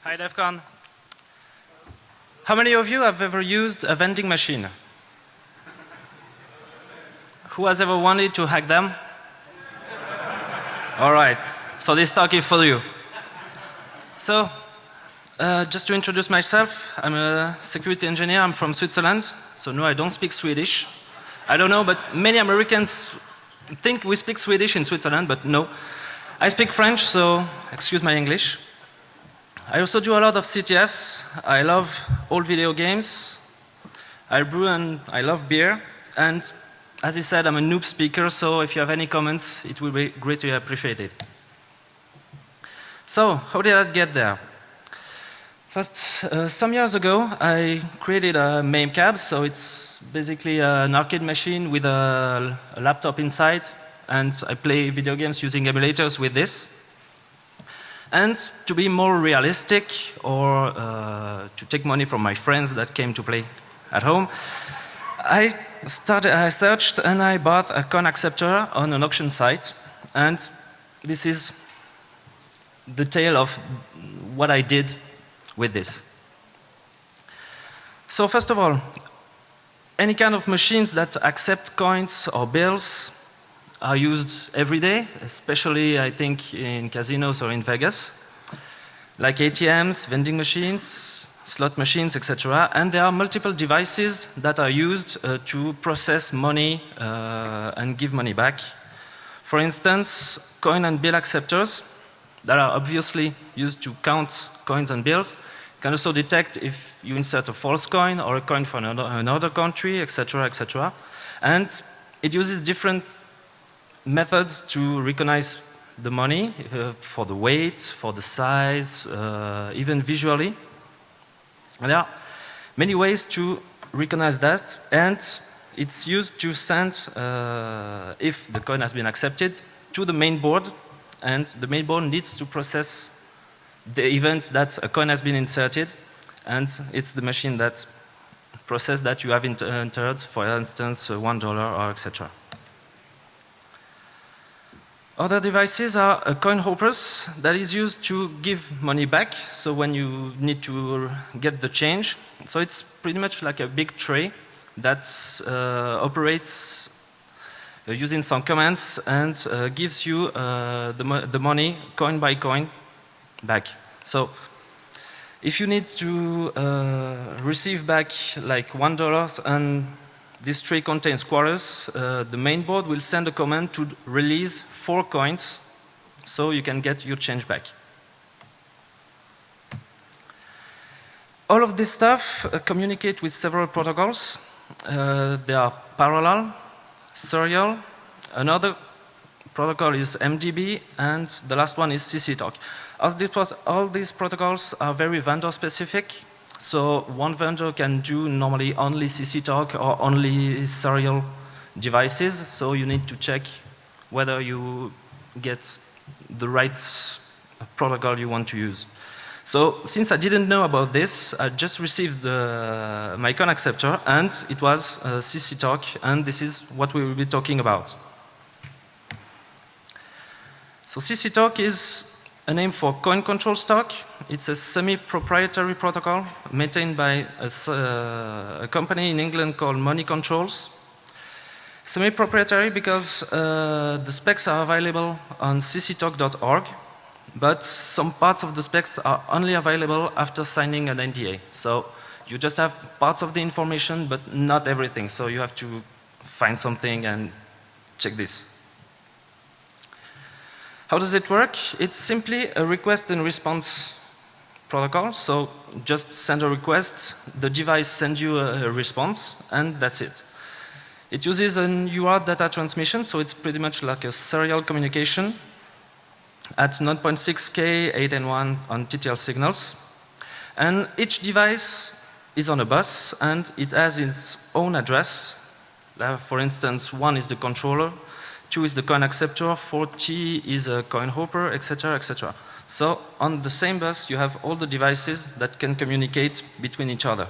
Hi, DEFCON. How many of you have ever used a vending machine? Who has ever wanted to hack them? All right, so this talk is for you. So, just to introduce myself, I'm a security engineer. I'm from Switzerland, so no, I don't speak Swedish. I don't know, but many Americans think we speak Swedish in Switzerland, but no. I speak French, so excuse my English. I also do a lot of CTFs. I love old video games. I brew and I love beer. And as I said, I'm a noob speaker, so if you have any comments, it will be greatly appreciated. So, how did I get there? First, some years ago, I created a MAME cab, so it's basically an arcade machine with a laptop inside, and I play video games using emulators with this. And to be more realistic, or to take money from my friends that came to play at home, I searched and I bought a coin acceptor on an auction site, and this is the tale of what I did with this. So first of all, any kind of machines that accept coins or bills are used every day, especially I think in casinos or in Vegas, like ATMs, vending machines, slot machines, etc. And there are multiple devices that are used to process money and give money back. For instance, coin and bill acceptors that are obviously used to count coins and bills can also detect if you insert a false coin or a coin from another country, etc., etc. And it uses different methods to recognize the money for the weight, for the size, even visually. And there are many ways to recognize that, and it's used to send, if the coin has been accepted, to the main board, and the main board needs to process the event that a coin has been inserted, and it's the machine that processes that you have entered, for instance, $1 or etc. Other devices are coin hoppers that is used to give money back, so when you need to get the change. So it's pretty much like a big tray that operates using some commands and gives you the money coin by coin back. So if you need to receive back like $1 and this tray contains quarters, the main board will send a command to release 4 coins so you can get your change back. All of this stuff communicate with several protocols. They are parallel, serial, another protocol is MDB, and the last one is CC-talk. All these protocols are very vendor specific. So one vendor can do normally only CC-talk or only serial devices, so you need to check whether you get the right protocol you want to use. So since I didn't know about this, I just received my coin acceptor, and it was CC-talk, and this is what we will be talking about. So CC-talk is a name for coin control stock. It's a semi-proprietary protocol maintained by a company in England called Money Controls. Semi-proprietary because the specs are available on cctalk.org, but some parts of the specs are only available after signing an NDA. So you just have parts of the information, but not everything. So you have to find something and check this. How does it work? It's simply a request and response protocol. So just send a request, the device sends you a response, and that's it. It uses an UART data transmission, so it's pretty much like a serial communication at 9.6K, 8N1 on TTL signals. And each device is on a bus, and it has its own address. For instance, 1 is the controller, 2 is the coin acceptor, 4T is a coin hopper, etc., etc. So on the same bus, you have all the devices that can communicate between each other.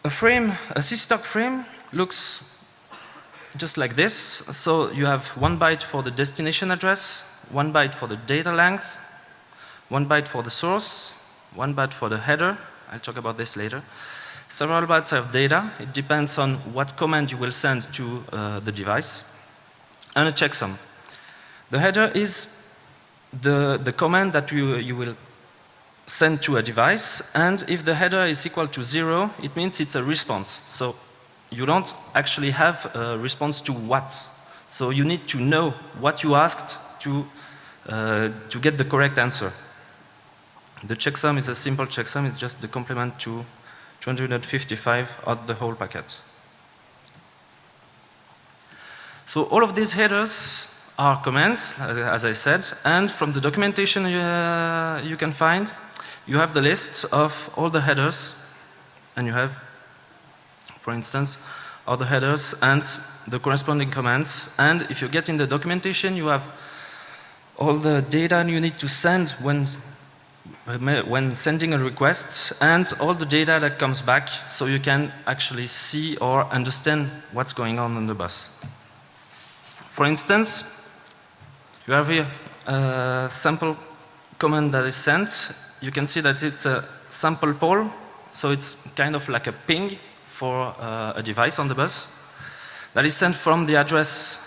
A CC-talk frame looks just like this. So you have 1 byte for the destination address, 1 byte for the data length, 1 byte for the source, 1 byte for the header. I'll talk about this later. Several bytes of data. It depends on what command you will send to the device. And a checksum. The header is the command that you will send to a device, and if the header is equal to 0, it means it's a response. So you don't actually have a response to what. So you need to know what you asked to get the correct answer. The checksum is a simple checksum. It's just the complement to 255 of the whole packet. So all of these headers are commands, as I said, and from the documentation you can find, you have the list of all the headers, and you have, for instance, all the headers and the corresponding commands. And if you get in the documentation, you have all the data you need to send when sending a request, and all the data that comes back, so you can actually see or understand what's going on the bus. For instance, you have here a sample command that is sent. You can see that it's a sample poll, so it's kind of like a ping for a device on the bus that is sent from the address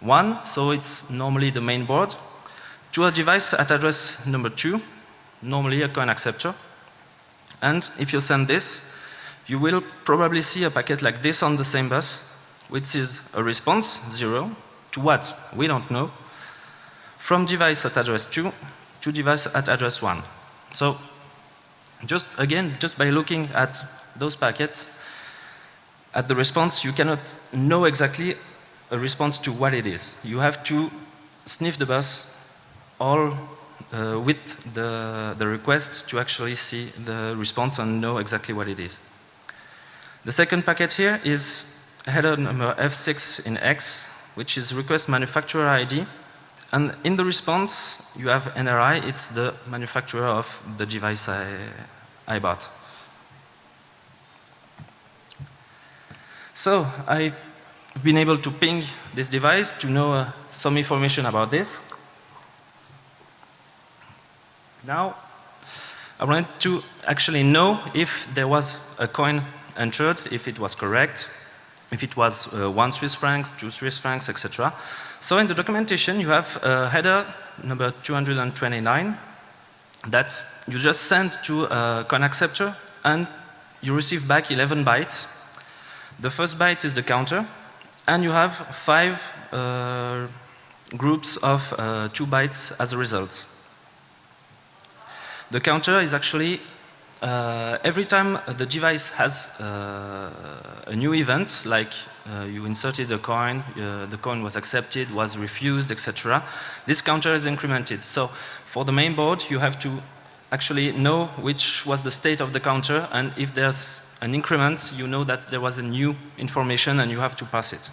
1, so it's normally the main board, to a device at address number 2, normally a coin acceptor. And if you send this, you will probably see a packet like this on the same bus, which is a response 0 to what? We don't know. From device at address 2 to device at address 1. So just by looking at those packets, at the response, you cannot know exactly a response to what it is. You have to sniff the bus all with the request to actually see the response and know exactly what it is. The second packet here is header number F6 in X, which is request manufacturer ID. And in the response, you have NRI, it's the manufacturer of the device I bought. So I've been able to ping this device to know some information about this. Now, I wanted to actually know if there was a coin entered, if it was correct, if it was 1 Swiss francs, 2 Swiss francs, etc. So in the documentation, you have a header number 229 that you just send to a coin acceptor, and you receive back 11 bytes. The first byte is the counter, and you have 5 groups of 2 bytes as a result. The counter is actually every time the device has a new event, like you inserted a coin, the coin was accepted, was refused, etc. This counter is incremented. So for the main board, you have to actually know which was the state of the counter, and if there's an increment, you know that there was a new information and you have to pass it.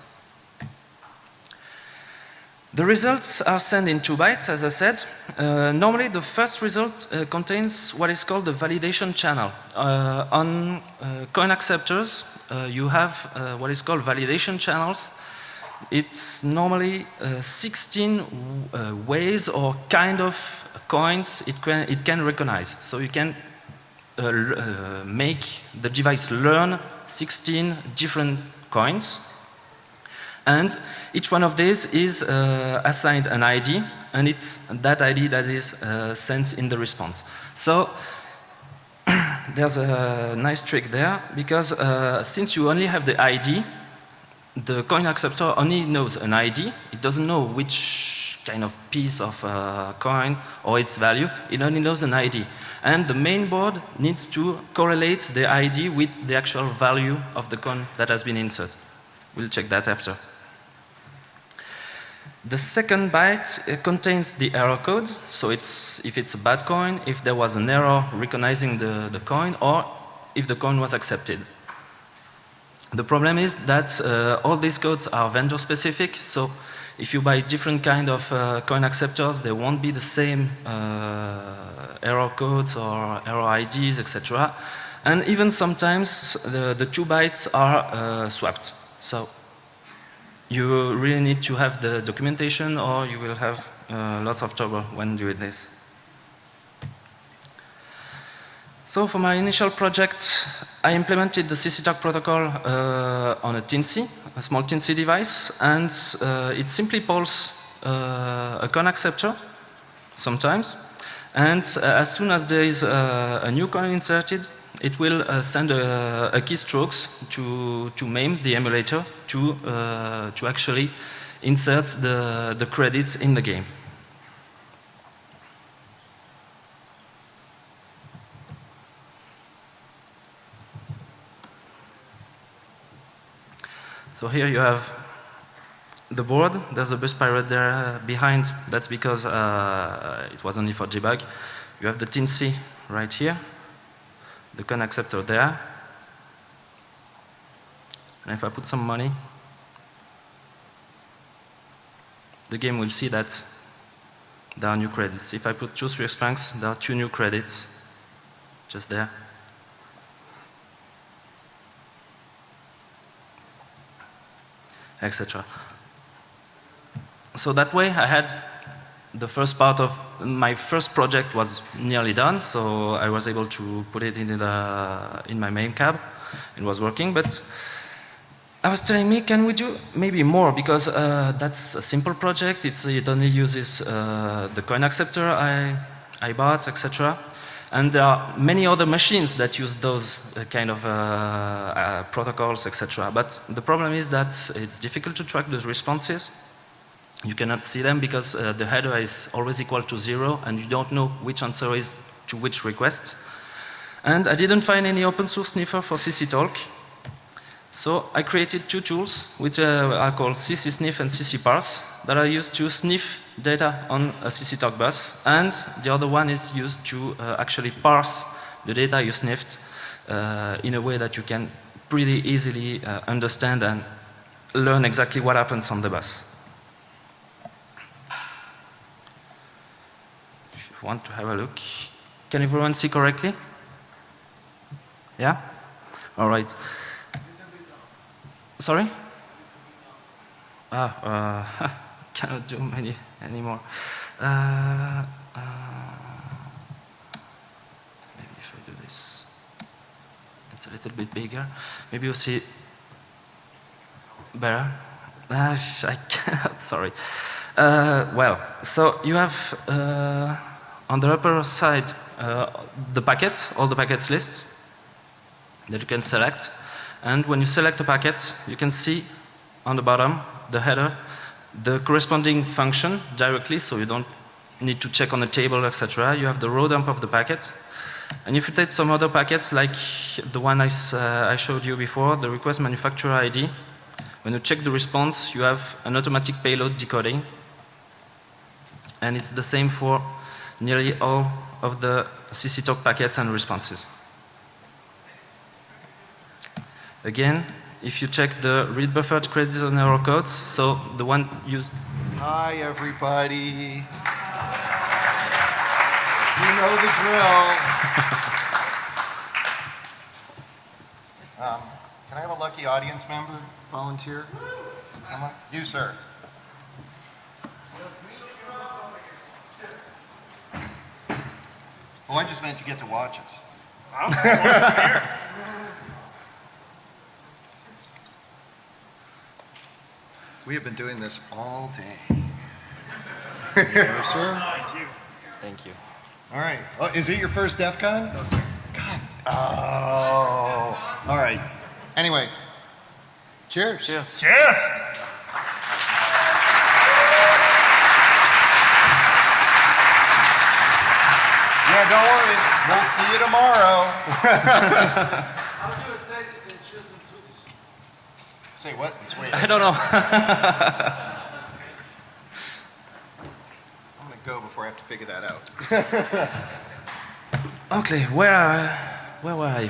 The results are sent in 2 bytes, as I said. Normally the first result contains what is called the validation channel. On coin acceptors, you have what is called validation channels. It's normally 16 ways or kind of coins it can recognize. So you can make the device learn 16 different coins. And each one of these is assigned an ID, and it's that ID that is sent in the response. So there's a nice trick there, because since you only have the ID, the coin acceptor only knows an ID. It doesn't know which kind of piece of coin or its value. It only knows an ID. And the main board needs to correlate the ID with the actual value of the coin that has been inserted. We'll check that after. The second byte contains the error code, so it's if it's a bad coin, if there was an error recognizing the coin, or if the coin was accepted. The problem is that all these codes are vendor specific, so if you buy different kind of coin acceptors, they won't be the same error codes or error IDs, etc. And even sometimes the 2 bytes are swapped. So you really need to have the documentation, or you will have lots of trouble when doing this. So for my initial project, I implemented the CC-talk protocol on a TINC, a small TINC device, and it simply polls a coin acceptor sometimes, and as soon as there is a new coin inserted, it will send a keystrokes to MAME, the emulator, to actually insert the credits in the game. So here you have the board. There's a bus pirate there behind. That's because it was only for debug. You have the TINC right here, the coin acceptor there. And if I put some money, the game will see that there are new credits. If I put 2 Swiss francs, there are 2 new credits just there. Etc. So that way I had the first part of my first project was nearly done, so I was able to put it in my main cab. It was working, but I was telling me, can we do maybe more, because that's a simple project. It only uses the coin acceptor I bought, etc. And there are many other machines that use those kind of protocols, etc. But the problem is that it's difficult to track those responses. You cannot see them because the header is always equal to 0, and you don't know which answer is to which request. And I didn't find any open source sniffer for CC-talk. So I created 2 tools, which are called CC-sniff and CC-parse, that are used to sniff data on a CC-talk bus, and the other one is used to actually parse the data you sniffed in a way that you can pretty easily understand and learn exactly what happens on the bus. If you want to have a look, can everyone see correctly? Yeah? All right. Sorry? Cannot do many anymore. Maybe if I do this, it's a little bit bigger. Maybe you'll see better. I cannot, sorry. Well, so you have on the upper side the packets, all the packets list that you can select. And when you select a packet, you can see on the bottom, the header, the corresponding function directly, so you don't need to check on the table, etc. You have the row dump of the packet. And if you take some other packets, like the one I showed you before, the request manufacturer ID, when you check the response, you have an automatic payload decoding. And it's the same for nearly all of the CC-talk packets and responses. Again, if you check the read buffered credits and error codes, so the one used. Hi, everybody. You know the drill. Can I have a lucky audience member volunteer? Come on. You, sir. Oh, I just meant you get to watch us. I'm here. We have been doing this all day. Here, sir. Thank you. Thank you. All right. Oh, is it your first DEFCON? No, sir. God. Oh. All right. Anyway. Cheers. Cheers. Cheers. Yeah, don't worry. We'll see you tomorrow. How do you say cheers in Swedish? Say what in Swedish? I don't know. I'm going to go before I have to figure that out. Okay, where were I?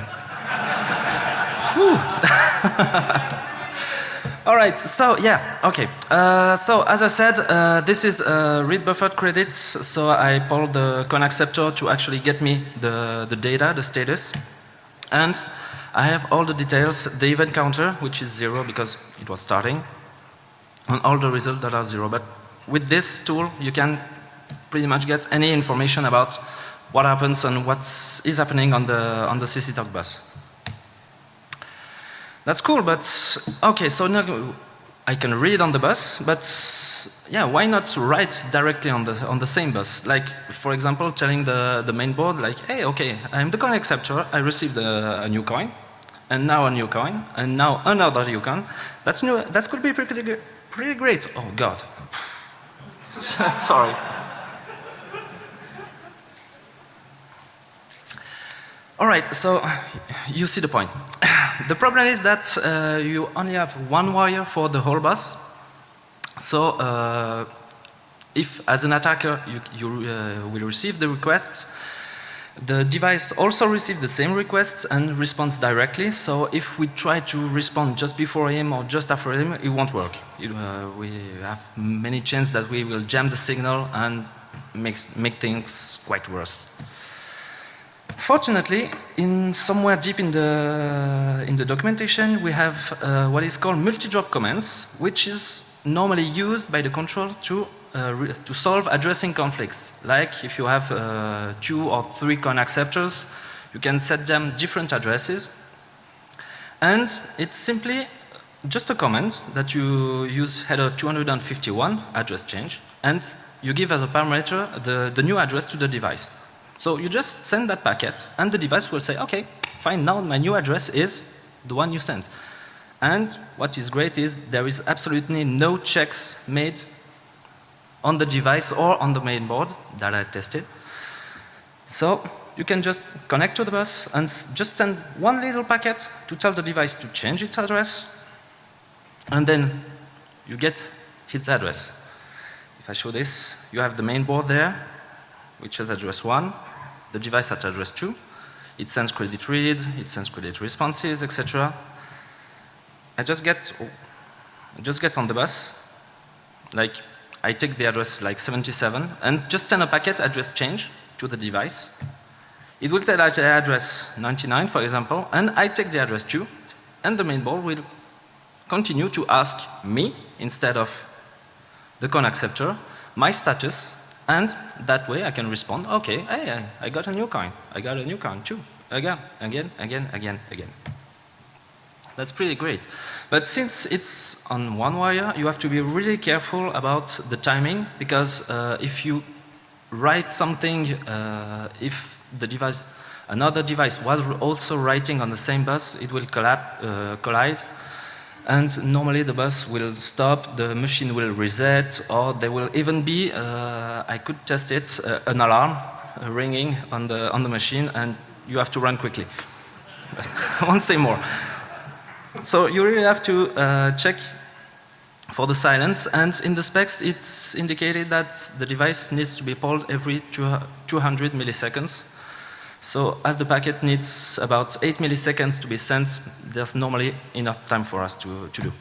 All right, so yeah, okay. So as I said, this is read buffered credits. So I pulled the coin acceptor to actually get me the data, the status, and I have all the details, the event counter, which is 0 because it was starting, and all the results that are 0. But with this tool, you can pretty much get any information about what happens and what is happening on the CC talk bus. That's cool, but okay, so now I can read on the bus, but yeah, why not write directly on the same bus? Like, for example, telling the main board, like, hey, okay, I'm the coin acceptor, I received a new coin, and now a new coin, and now another new coin. That's new. That could be pretty great. Oh God, sorry. All right, so you see the point. The problem is that you only have one wire for the whole bus. So if as an attacker you will receive the requests, the device also receives the same requests and responds directly. So if we try to respond just before him or just after him, it won't work. We have many chances that we will jam the signal and make things quite worse. Fortunately, somewhere deep in the documentation, we have what is called multi-drop commands, which is normally used by the control to solve addressing conflicts. Like if you have 2 or 3 coin acceptors, you can set them different addresses, and it's simply just a command that you use header 251 address change, and you give as a parameter the new address to the device. So you just send that packet, and the device will say, okay, fine, now my new address is the one you sent. And what is great is there is absolutely no checks made on the device or on the main board that I tested. So you can just connect to the bus and just send one little packet to tell the device to change its address, and then you get its address. If I show this, you have the main board there, which is address 1, the device at address 2. It sends credit read, it sends credit responses, etc. I just get on the bus, like I take the address like 77 and just send a packet address change to the device. It will tell the address 99, for example, and I take the address 2, and the main board will continue to ask me, instead of the coin acceptor, my status, and that way I can respond, okay, hey, I got a new coin. I got a new coin too. Again. That's pretty great. But since it's on one wire, you have to be really careful about the timing, because if you write something, if the device, another device was also writing on the same bus, it will collide. And normally the bus will stop, the machine will reset, or there will even be, I could test it, an alarm ringing on the machine, and you have to run quickly. I won't say more. So you really have to check for the silence, and in the specs it's indicated that the device needs to be polled every 200 milliseconds. So as the packet needs about 8 milliseconds to be sent, there's normally enough time for us to do.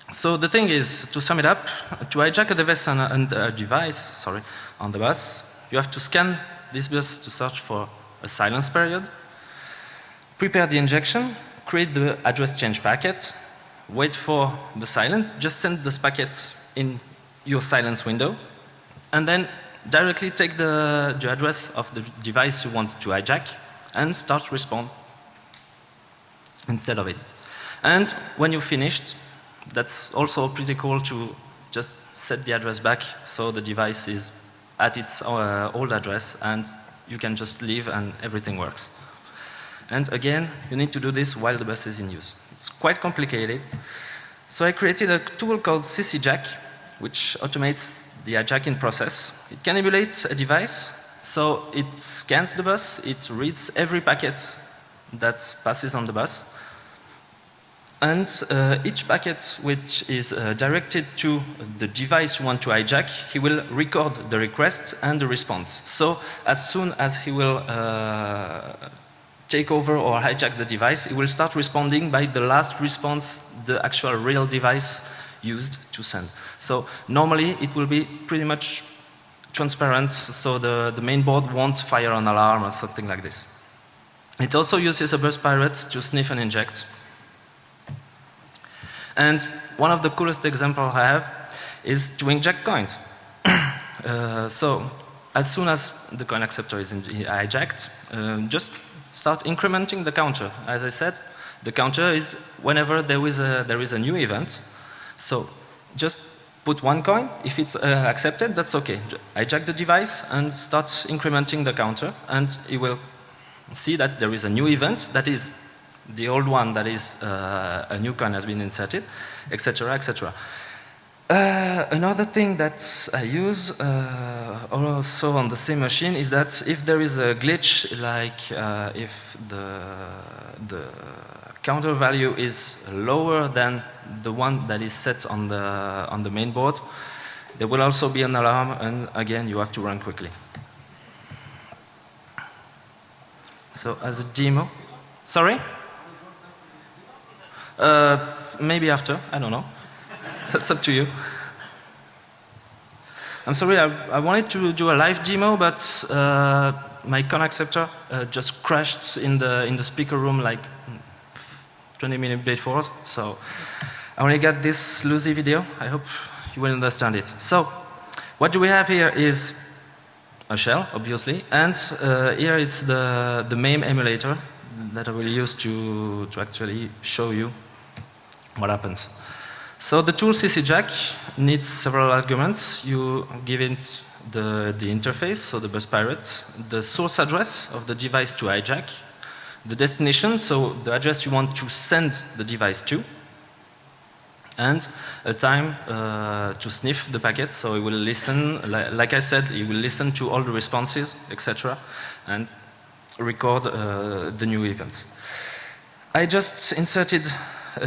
So the thing is, to sum it up, to hijack a device on the bus, you have to scan this bus to search for a silence period, prepare the injection, create the address change packet, wait for the silence, just send this packet in your silence window, and then directly take the address of the device you want to hijack and start respond instead of it. And when you're finished, that's also pretty cool to just set the address back so the device is at its old address and you can just leave and everything works. And again, you need to do this while the bus is in use. It's quite complicated. So I created a tool called CCJack, which automates the hijacking process. It can emulate a device, so it scans the bus, it reads every packet that passes on the bus, and each packet which is directed to the device you want to hijack, he will record the request and the response. So as soon as he will take over or hijack the device, he will start responding by the last response the actual real device used to send. So normally it will be pretty much transparent, so the main board won't fire an alarm or something like this. It also uses a bus pirate to sniff and inject. And one of the coolest examples I have is to inject coins. So as soon as the coin acceptor is hijacked, just start incrementing the counter. As I said, the counter is whenever there is a new event. So just put one coin. If it's accepted, that's okay. Hijack the device and start incrementing the counter, and you will see that there is a new event that is the old one, that is a new coin has been inserted, etc., etc. Another thing that I use also on the same machine is that if there is a glitch, like if the counter value is lower than the one that is set on the main board, there will also be an alarm, and again you have to run quickly. So as a demo, sorry? Maybe after, I don't know. That's up to you. I'm sorry, I wanted to do a live demo, but my coin acceptor just crashed in the speaker room like 20 minutes before, so I only got this loosey video. I hope you will understand it. So what do we have here is a shell, obviously, and here it's the MAME emulator that I will use to actually show you what happens. So the tool CCJack needs several arguments. You give it the interface, so the bus pirate, the source address of the device to hijack, the destination, so the address you want to send the device to, and a time to sniff the packet, so it will listen, like I said, it will listen to all the responses, etc., and record the new events. I just inserted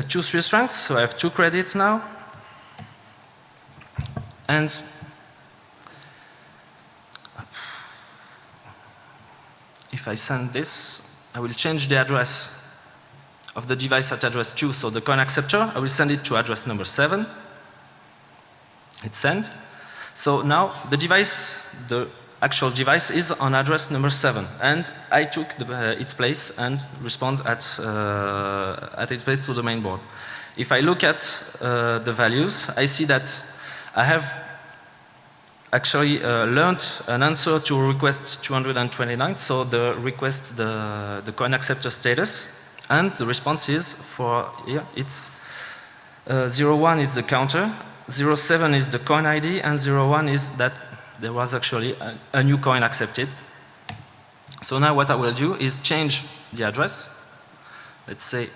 2 Swiss francs, so I have 2 credits now. And if I send this, I will change the address of the device at address 2, so the coin acceptor, I will send it to address number 7. It's sent. So now the device, the actual device is on address number 7, and I took its place and respond at its place to the main board. If I look at the values, I see that I have actually learned an answer to request 229, so the request the coin acceptor status, and the response is for here it's 01 is the counter, 07 is the coin ID, and 01 is that there was actually a new coin accepted. So now what I will do is change the address. Let's say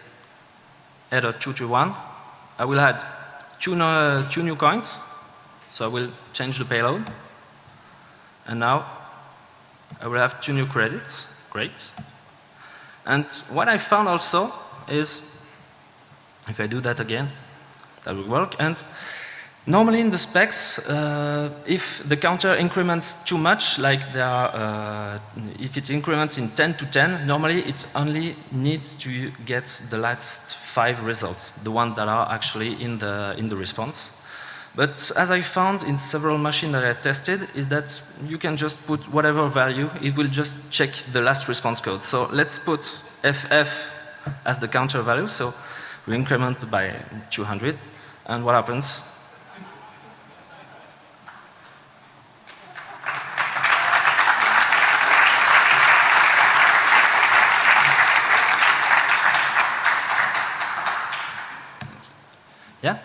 header 221. I will add two new coins. So I will change the payload. And now I will have 2 new credits. Great. And what I found also is, if I do that again, that will work. And normally in the specs, if the counter increments too much, like there are, if it increments in 10 to 10, normally it only needs to get the last 5 results, the ones that are actually in the response. But as I found in several machines that I tested, is that you can just put whatever value, it will just check the last response code. So let's put FF as the counter value, so we increment by 200, and what happens? Yeah?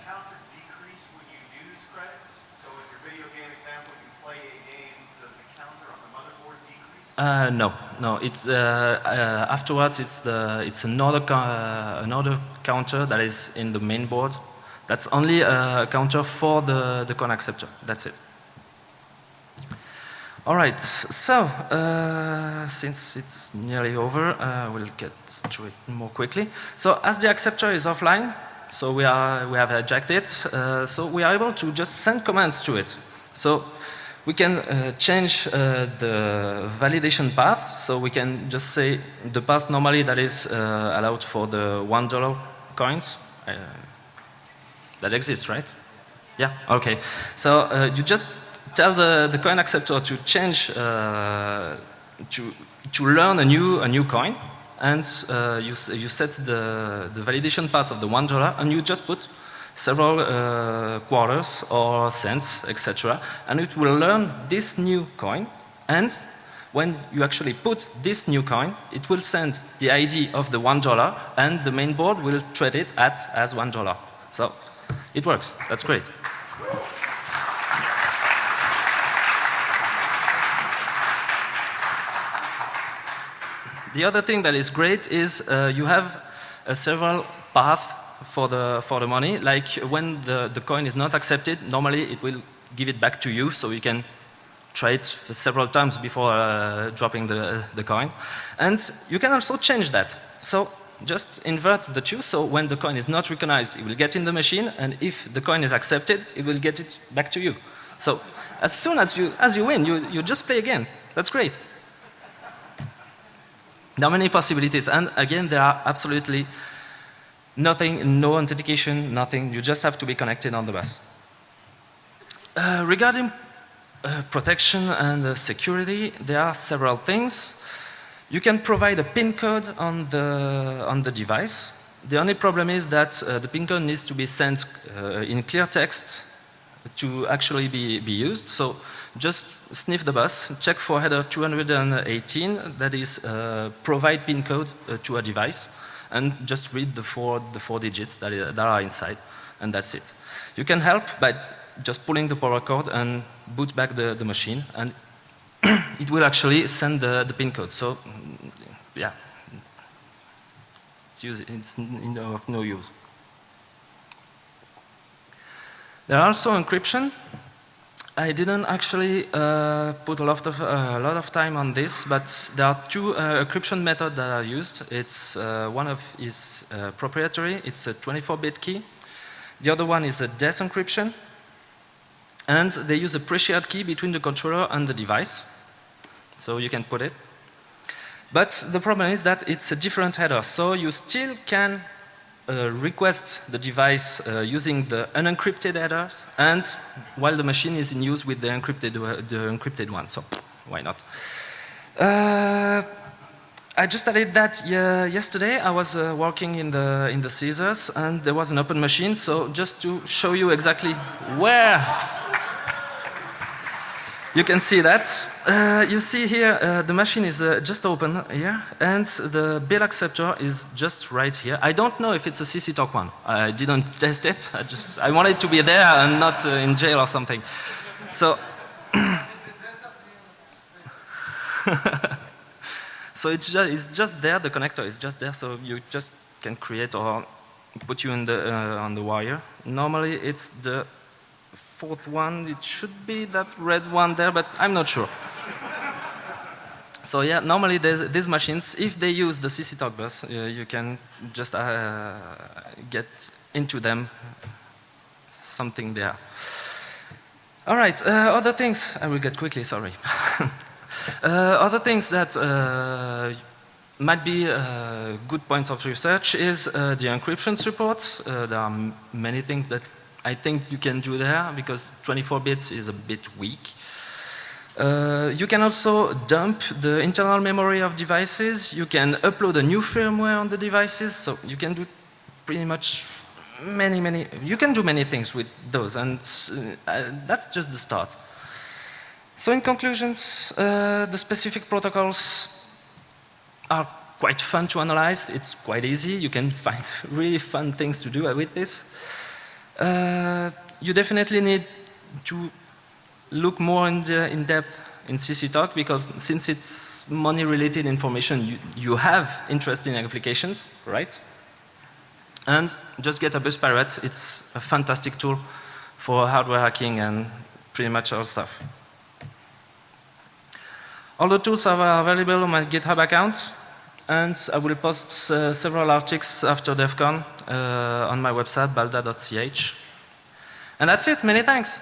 Counter decrease when you use credits? So in your video game example, you play a game, does the counter on the motherboard decrease? No. It's afterwards. It's another counter that is in the main board. That's only a counter for the coin acceptor. That's it. All right. So since it's nearly over, we'll get to it more quickly. So as the acceptor is offline, so we have hijacked it. So we are able to just send commands to it. So we can change the validation path. So we can just say the path normally that is allowed for the $1 coins that exists, right? Yeah. Okay. So you just tell the coin acceptor to change to learn a new coin. And you set the validation path of the $1, and you just put several quarters or cents, etc. And it will learn this new coin, and when you actually put this new coin, it will send the ID of the $1, and the main board will treat it as $1. So it works. That's great. The other thing that is great is you have several paths for the money. Like when the coin is not accepted, normally it will give it back to you, so you can try it several times before dropping the coin. And you can also change that. So just invert the two, so when the coin is not recognized, it will get in the machine, and if the coin is accepted, it will get it back to you. So as soon as you win, you just play again. That's great. There are many possibilities, and again, there are absolutely nothing, no authentication, nothing. You just have to be connected on the bus. Regarding protection and security, there are several things. You can provide a PIN code on the device. The only problem is that the PIN code needs to be sent in clear text to actually be used. So just sniff the bus, check for header 218, that is provide PIN code to a device, and just read the four digits that are inside, and that's it. You can help by just pulling the power cord and boot back the machine, and it will actually send the PIN code. So yeah, it's of no use. There are also encryption. I didn't actually put a lot of time on this, but there are two encryption methods that are used. It's one of is proprietary. It's a 24-bit key. The other one is a DES encryption, and they use a pre-shared key between the controller and the device, so you can put it. But the problem is that it's a different header, so you still can request the device using the unencrypted headers, and while the machine is in use with the encrypted one. So why not? I just added that yesterday. I was working in the Caesars, and there was an open machine. So just to show you exactly where you can see that. You see here, the machine is just open here, and the bill acceptor is just right here. I don't know if it's a CC Talk one. I didn't test it. I wanted to be there and not in jail or something. So, so it's just there. The connector is just there, so you just can create or put you in the on the wire. Normally, it's the fourth one. It should be that red one there, but I'm not sure. So yeah, normally these machines, if they use the CC Talk bus, you can just get into them something there. All right, other things, I will get quickly, sorry. Other things that might be good points of research is the encryption support. There are many things that I think you can do there, because 24 bits is a bit weak. You can also dump the internal memory of devices. You can upload a new firmware on the devices, so you can do pretty much you can do many things with those, and that's just the start. So in conclusions, the specific protocols are quite fun to analyze. It's quite easy. You can find really fun things to do with this. You definitely need to look more in depth in CC Talk, because since it's money-related information, you have interesting applications, right? And just get a bus pirate. It's a fantastic tool for hardware hacking and pretty much all stuff. All the tools are available on my GitHub account, and I will post several articles after DEFCON on my website, balda.ch. And that's it. Many thanks.